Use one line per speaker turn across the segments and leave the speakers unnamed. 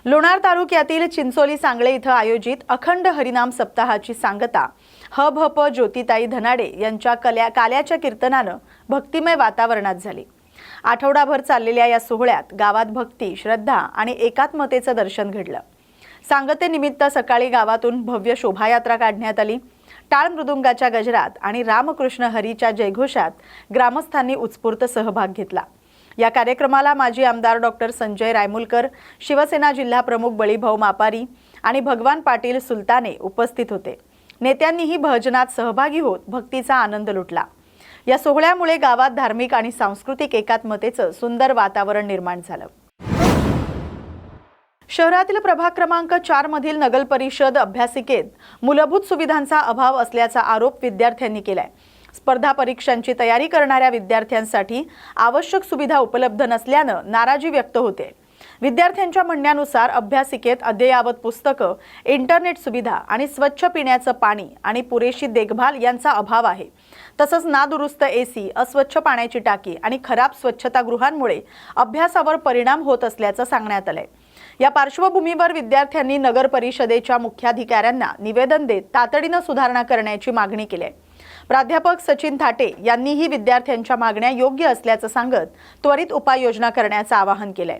लोणार तालुक्यातील चिंचोली सांगळे इथं आयोजित अखंड हरिनाम सप्ताहाची सांगता हभप ज्योतिताई धनाडे यांच्या काल्याच्या कीर्तनानं भक्तिमय वातावरणात झाली। आठवडाभर चाललेल्या या सोहळ्यात गावात भक्ती, श्रद्धा आणि एकात्मतेचं दर्शन घडलं। सांगतेनिमित्त सकाळी गावातून भव्य शोभायात्रा काढण्यात आली। टाळ मृदुंगाच्या गजरात आणि रामकृष्ण हरीच्या जयघोषात ग्रामस्थांनी उत्स्फूर्त सहभाग घेतला। या कार्यक्रमाला माजी आमदार डॉक्टर संजय रायमुलकर, शिवसेना जिल्हा प्रमुख बळीभाऊ मापारी आणि भगवान पाटील सुलताने उपस्थित होते। नेत्यांनीही भजनात सहभागी होत भक्तीचा आनंद लुटला। या सोहळ्यामुळे गावात धार्मिक आणि सांस्कृतिक एकात्मतेचं सुंदर वातावरण निर्माण झालं। शहरातील प्रभाग क्रमांक 4 मधील नगर परिषद अभ्यासिकेत मूलभूत सुविधांचा अभाव असल्याचा आरोप विद्यार्थ्यांनी केलाय। स्पर्धा परीक्षांची तयारी करणाऱ्या विद्यार्थ्यांसाठी आवश्यक सुविधा उपलब्ध नसल्यानं नाराजी व्यक्त होते। विद्यार्थ्यांच्या म्हणण्यानुसार अभ्यासिकेत अद्ययावत पुस्तकं, इंटरनेट सुविधा आणि स्वच्छ पिण्याचं पाणी आणि पुरेशी देखभाल यांचा अभाव आहे। तसंच नादुरुस्त एसी, अस्वच्छ पाण्याची टाकी आणि खराब स्वच्छतागृहांमुळे अभ्यासावर परिणाम होत असल्याचं सांगण्यात आलंय। या पार्श्वभूमीवर विद्यार्थ्यांनी नगर परिषदेच्या मुख्याधिकाऱ्यांना निवेदन देत तातडीनं सुधारणा करण्याची मागणी केली आहे। प्राध्यापक सचिन थाटे यांनीही विद्यार्थ्यांच्या मागण्या योग्य असल्याचं सांगत त्वरित उपाययोजना करण्याचं आवाहन केलंय।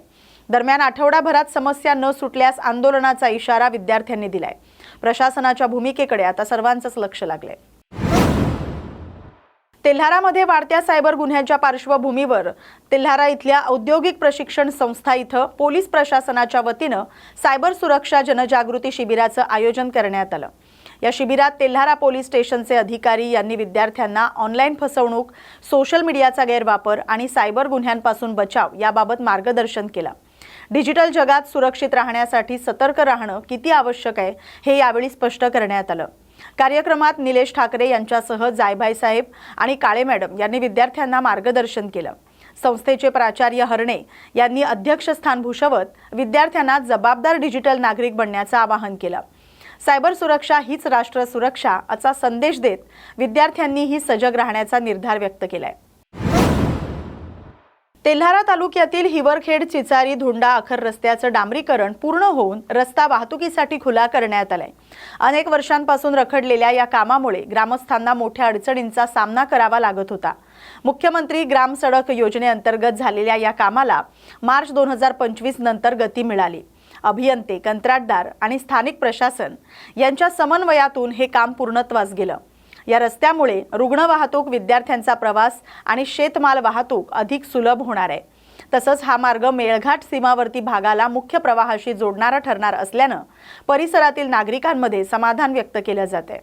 दरम्यान आठवडाभरात समस्या न सुटल्यास आंदोलनाचा इशारा विद्यार्थ्यांनी दिलाय। प्रशासनाच्या भूमिकेकडे आता सर्वांचंच लक्ष लागलंय। तेल्हारामध्ये वाढत्या सायबर गुन्ह्यांच्या पार्श्वभूमीवर तेल्हारा इथल्या औद्योगिक प्रशिक्षण संस्था इथं पोलीस प्रशासनाच्या वतीनं सायबर सुरक्षा जनजागृती शिबिराचं आयोजन करण्यात आलं। या शिबिरात तेल्हारा पोलीस स्टेशनचे अधिकारी यांनी विद्यार्थ्यांना ऑनलाईन फसवणूक, सोशल मीडियाचा गैरवापर आणि सायबर गुन्ह्यांपासून बचाव याबाबत मार्गदर्शन केलं। डिजिटल जगात सुरक्षित राहण्यासाठी सतर्क राहणं किती आवश्यक आहे हे यावेळी स्पष्ट करण्यात आलं। कार्यक्रमात निलेश ठाकरे यांच्यासह जायभाई साहेब आणि काळे मॅडम यांनी विद्यार्थ्यांना मार्गदर्शन केलं। संस्थेचे प्राचार्य हरणे यांनी अध्यक्षस्थान भूषवत विद्यार्थ्यांना जबाबदार डिजिटल नागरिक बनण्याचं आवाहन केलं। सायबर सुरक्षा हीच राष्ट्र सुरक्षा असा संदेश देत विद्यार्थ्यांनीही सजग राहण्याचा निर्धार व्यक्त केलाय। तेल्हारा तालुक्यातील हिवरखेड चिचारी धोंडा अखर रस्त्याचं डांबरीकरण पूर्ण होऊन रस्ता वाहतुकीसाठी खुला करण्यात आलाय। अनेक वर्षांपासून रखडलेल्या या कामामुळे ग्रामस्थांना मोठ्या अडचणींचा सामना करावा लागत होता। मुख्यमंत्री ग्राम सडक योजनेअंतर्गत झालेल्या या कामाला मार्च 2025 नंतर गती मिळाली। अभियंते, कंत्राटदार आणि स्थानिक प्रशासन यांच्या समन्वयातून हे काम पूर्णत्वास गेलं। या रस्त्यामुळे रुग्ण वाहतूक, विद्यार्थ्यांचा प्रवास आणि शेतमाल वाहतूक अधिक सुलभ होणार आहे। तसंच हा मार्ग मेळघाट सीमावर्ती भागाला मुख्य प्रवाहाशी जोडणारा ठरणार असल्यानं परिसरातील नागरिकांमध्ये समाधान व्यक्त केलं जाते।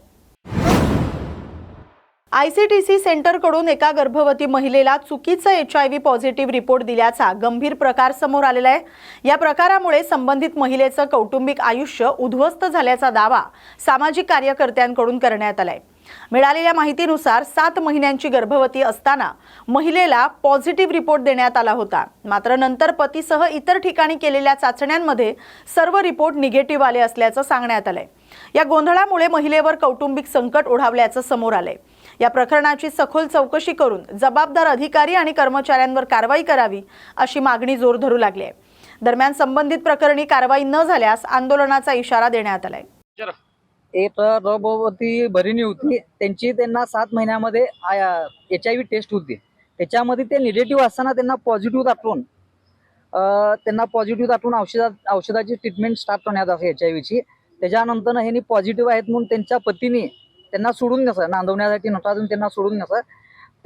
ICTC सेंटरकडून एका गर्भवती महिलेला चुकीचा HIV पॉझिटिव्ह रिपोर्ट दिल्याचा गंभीर प्रकार समोर आलेला आहे। या प्रकारामुळे संबंधित महिलेचं कौटुंबिक आयुष्य उद्ध्वस्त झाल्याचा दावा सामाजिक कार्यकर्त्यांकडून करण्यात आलाय। मिळालेल्या माहितीनुसार 7 महिन्यांची गर्भवती असताना महिलेला पॉझिटिव्ह रिपोर्ट देण्यात आला होता। मात्र नंतर पतीसह इतर ठिकाणी केलेल्या चाचण्यांमध्ये सर्व रिपोर्ट निगेटिव्ह आले असल्याचं सांगण्यात आलंय। या गोंधळामुळे महिलेवर कौटुंबिक संकट ओढावल्याचं समोर आलंय। या प्रकरणाची सखोल चौकशी करून जबाबदार अधिकारी आणि कर्मचाऱ्यांवर कारवाई करावी अशी मागणी जोर धरू लागली आहे। दरम्यान संबंधित प्रकरणी कारवाई न झाल्यास आंदोलनाचा इशारा देण्यात आलाय।
एक गर्भवती भगिनी होती, त्यांना 7 महिन्यामध्ये HIV टेस्ट होती। त्याच्यामध्ये ते निगेटिव्ह असताना त्यांना पॉझिटिव्ह दाखवून औषधाची ट्रीटमेंट स्टार्ट करण्यात आली HIVची। त्याच्यानंतर हे पॉझिटिव्ह आहेत म्हणून त्यांच्या पतीने त्यांना सोडून नेलं, नांदवण्यासाठी नटातून त्यांना सोडून नेलं।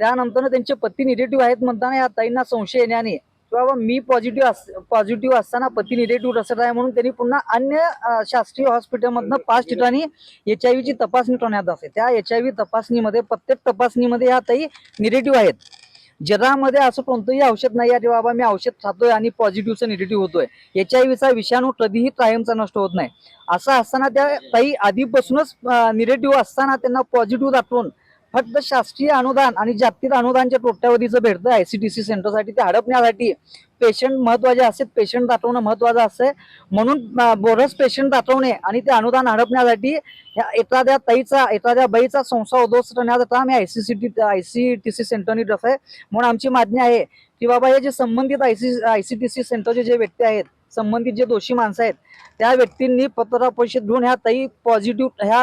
त्यानंतर त्यांचे पती निगेटिव्ह आहेत म्हणताना या ताईंना संशय येण्याने किंवा मी पॉझिटिव्ह असताना पती निगेटिव्ह रसत आहे म्हणून त्यांनी पुन्हा अन्य शासकीय हॉस्पिटलमधनं 5 ठिकाणी HIVची तपासणी करण्यात आली। त्या HIV तपासणीमध्ये प्रत्येक तपासणीमध्ये या ताई निगेटिव्ह आहेत। जगामध्ये असं कोणतंही औषध नाही आहे की बाबा मी औषध खातोय आणि पॉझिटिव्हचं निगेटिव्ह होतोय। HIVचा विषाणू कधीही कायमचा नष्ट होत नाही। असं असताना त्या ताई आधीपासूनच निगेटिव्ह असताना त्यांना पॉझिटिव्ह दाखवून फक्त शासकीय अनुदान आणि जागतिक अनुदानच्या कोट्यावधीचं भेटतं ICTC सेंटरसाठी ते हडपण्यासाठी पेशंट महत्वाचे असतात, पेशंट दाखवणं महत्वाचं असतं। म्हणून बोरस पेशंट दाखवणे आणि ते अनुदान हडपण्यासाठी एखाद्या बाईचा संसार उद्ध्वस्त करण्याचं काम या ICTC सेंटरने करत आहे। म्हणून आमची मागणी आहे की बाबा हे जे संबंधित ICTC सेंटरचे जे व्यक्ती आहेत संबंधित जे दोषी माणसं आहेत त्या व्यक्तींनी पत्र परिषद घेऊन ह्या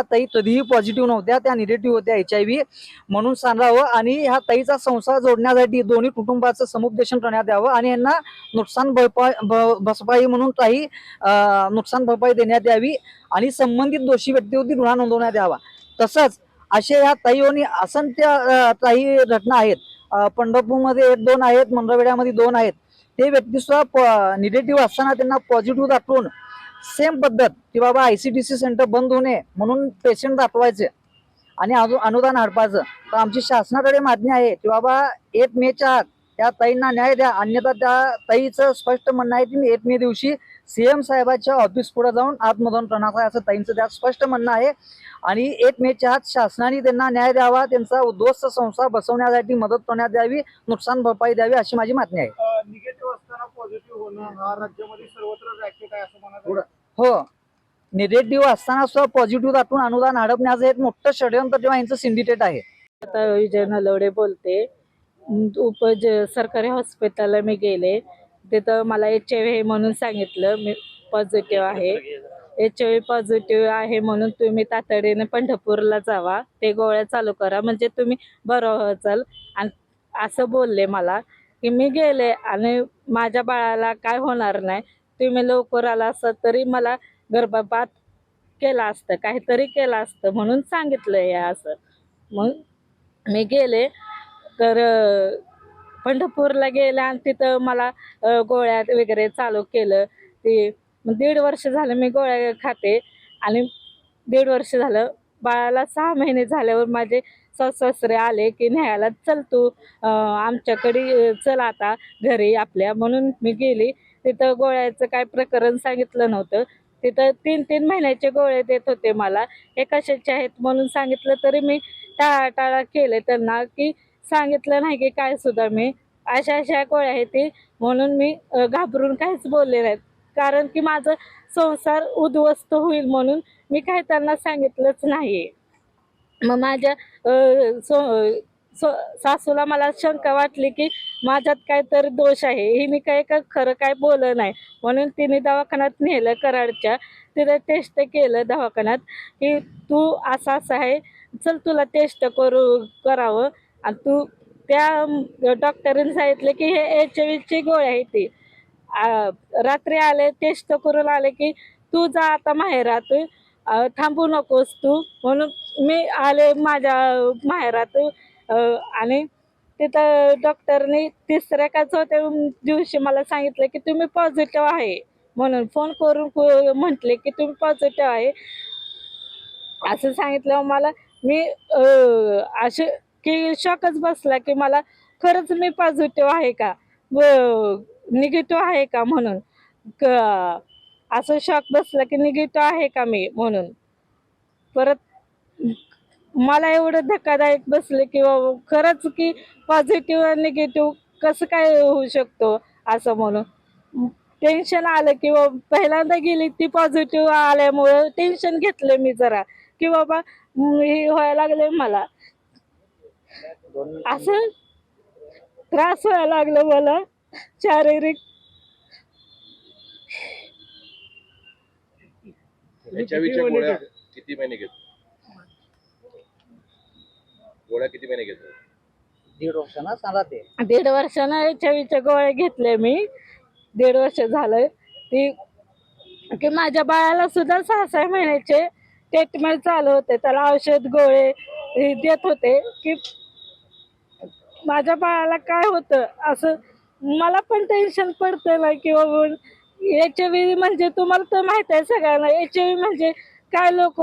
ताई कधीही पॉझिटिव्ह नव्हत्या, त्या निगेटिव्ह होत्या HIV म्हणून सांगावं आणि ह्या ताईचा संसार जोडण्यासाठी दोन्ही कुटुंबाचं समुपदेशन करण्यात यावं आणि यांना नुकसान भरपाई म्हणून काही नुकसान भरपाई देण्यात यावी आणि संबंधित दोषी व्यक्तीवरती गुन्हा नोंदवण्यात यावा. तसंच असे ह्या ताईंनी असंख्य काही घटना आहेत. पंढरपूरमध्ये 1-2 आहेत, मंगळवेढ्यामध्ये 2 आहेत. ते व्यक्ती सुद्धा निगेटिव्ह असताना त्यांना पॉझिटिव्ह दाखवून सेम पद्धत की बाबा ICDC सेंटर बंद होणे म्हणून पेशंट दाखवायचे आणि अनुदान हडपायचं. तर आमची शासनाकडे मागणी आहे की बाबा 1 मेच्या आत त्या ताईंना न्याय द्या, अन्यथा त्या ताईचं स्पष्ट म्हणणं आहे की 1 मे दिवशी CM साहेबांच्या ऑफिस पुढे जाऊन आत्मदहन करणार आहे असं ताईंचं त्यात स्पष्ट म्हणणं आहे. आणि 1 मेच्या आत शासनाने त्यांना न्याय द्यावा, त्यांचा उद्ध्वस्त संसार बसवण्यासाठी मदत करण्यात यावी, नुकसान भरपाई द्यावी अशी माझी मागणी आहे.
निगेटिव्ह असताना पॉझिटिव्ह होणं हा राज्यामध्ये सर्वत्र रॅकेट आहे असं म्हणा.
हो, निगेटिव्ह असताना सुद्धा पॉझिटिव्ह दाखवून अनुदान अडवण्याचं एक मोठं षडयंत्र किंवा यांचं सिंडिकेट आहे.
आता विजय नलवडे बोलते. सरकारी हॉस्पिटलला मी गेले, तिथं मला HIV म्हणून सांगितलं मी पॉझिटिव्ह आहे. HIV पॉझिटिव्ह आहे म्हणून तुम्ही तातडीने पंढरपूरला जावा, ते गोळ्या चालू करा म्हणजे तुम्ही बरं व्हाल. आणि असं बोलले मला की मी गेले आणि माझ्या बाळाला काय होणार नाही, तुम्ही लवकर आला असं तरी मला गर्भपात केला असतं, काहीतरी केलं असतं म्हणून सांगितलं हे असं. मग मी गेले तर पंढरपूरला गेले आणि तिथं मला गोळ्या वगैरे चालू केलं. ते 1.5 वर्ष झालं मी गोळ्या खाते आणि 1.5 वर्ष झालं बाळाला 6 महिने झाल्यावर माझे सासरे आले की न्यायला चल तू आमच्याकडे चल आता घरी आपल्या, म्हणून मी गेली. तिथं गोळ्याचं काय प्रकरण सांगितलं नव्हतं. तिथं 3-3 महिन्याचे गोळे देत होते मला, हे कशाचे आहेत म्हणून सांगितलं तरी मी टाळाटाळा केले त्यांना की सांगितलं नाही की काय सुद्धा मी अशा गोळ्या आहेत ती म्हणून मी घाबरून काहीच बोलले नाहीत. कारण की माझं संसार उद्ध्वस्त होईल म्हणून मी काही त्यांना सांगितलंच नाही. मग माझ्या सासूला मला शंका वाटली की माझ्यात काहीतरी दोष आहे, हिने काय खरं काय बोललं नाही म्हणून तिने दवाखान्यात नेलं कराडच्या. तिथं टेस्ट केलं दवाखान्यात की तू असं आहे, चल तुला टेस्ट करावं. आणि तू त्या डॉक्टरांनी सांगितलं की हे HIV गोळी आहे ती. रात्री आले टेस्ट करून आले की तू जा आता माहेरात, थांबू नकोस तू, म्हणून मी आले माझ्या माहेरात. आणि तिथं डॉक्टरने 3ऱ्या का 4थ्या दिवशी मला सांगितलं की तुम्ही पॉझिटिव्ह आहे म्हणून फोन करून म्हटले की तुम्ही पॉझिटिव्ह आहे असं सांगितलं मला. मी असे की शॉकच बसला की मला खरंच मी पॉझिटिव्ह आहे का निगेटिव्ह आहे का म्हणून असं शॉक बसला की निगेटिव्ह आहे का मी म्हणून. परत मला एवढं धक्कादायक बसले की खरंच की पॉझिटिव्ह आणि निगेटिव्ह कसं काय होऊ शकतो असं म्हणून टेन्शन आलं की पहिल्यांदा गेली ती पॉझिटिव्ह आल्यामुळं टेन्शन घेतलं मी जरा की बाबा हे व्हायला लागले मला, असं त्रास व्हायला लागलं मला शारीरिक.
HIVच्या गोळ्या किती महिने घेतो? गोळ्या किती महिने घेतो?
1.5 वर्षांना सांगा ते.
1.5 वर्षानं HIVच्या गोळ्या घेतल्या मी. 1.5 वर्ष झालं ती की माझ्या बाळाला सुद्धा 6-6 महिन्याचे ट्रीटमेंट चालू होते, त्याला औषध गोळे देत होते की माझ्या बाळाला काय होतं असं. मला पण टेन्शन पडतं ना की बाबा HIV म्हणजे तुम्हाला तर माहित आहे सगळ्यांना, HIV म्हणजे काय लोक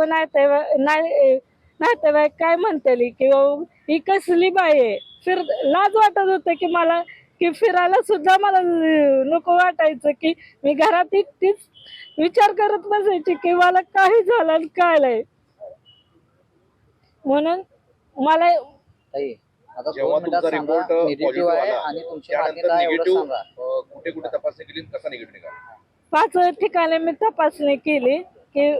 नातेवाईक काय म्हणतली की ही कसली बाई आहे. लाज वाटत होतं की मला की फिरायला सुद्धा मला नको वाटायचं की मी घरात एकटीच विचार करत बसायची की मला काही झालं आणि काय नाही म्हणून मला.
आता
जेव्हा तुमचा रिपोर्ट पॉझिटिव्ह आला
आणि
त्यानंतर निगेटिव्ह कुठे कुठे तपासणी केली आणि कसा निगेटिव्ह निघाला?
5 ठिकाणी मी तपासणी केली की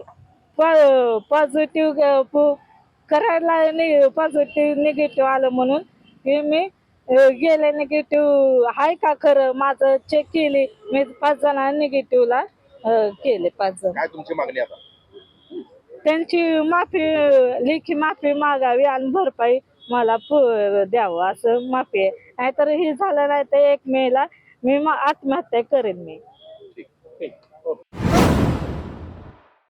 पॉझिटिव्ह करायला पॉझिटिव्ह निगेटिव्ह आलं म्हणून की मी गेले निगेटिव्ह आहे का खरं माझं चेक केली मी 5 जणांना निगेटिव्हला केले 5 जण.
काय तुमची मागणी आता?
त्यांची माफी लेखी माफी मागावी आणि भरपाई मला द्यावं असं माफी आहे. नाहीतर हे झालं नाही तर 1 मेला मी आत्महत्या करेन मी.
ठीक.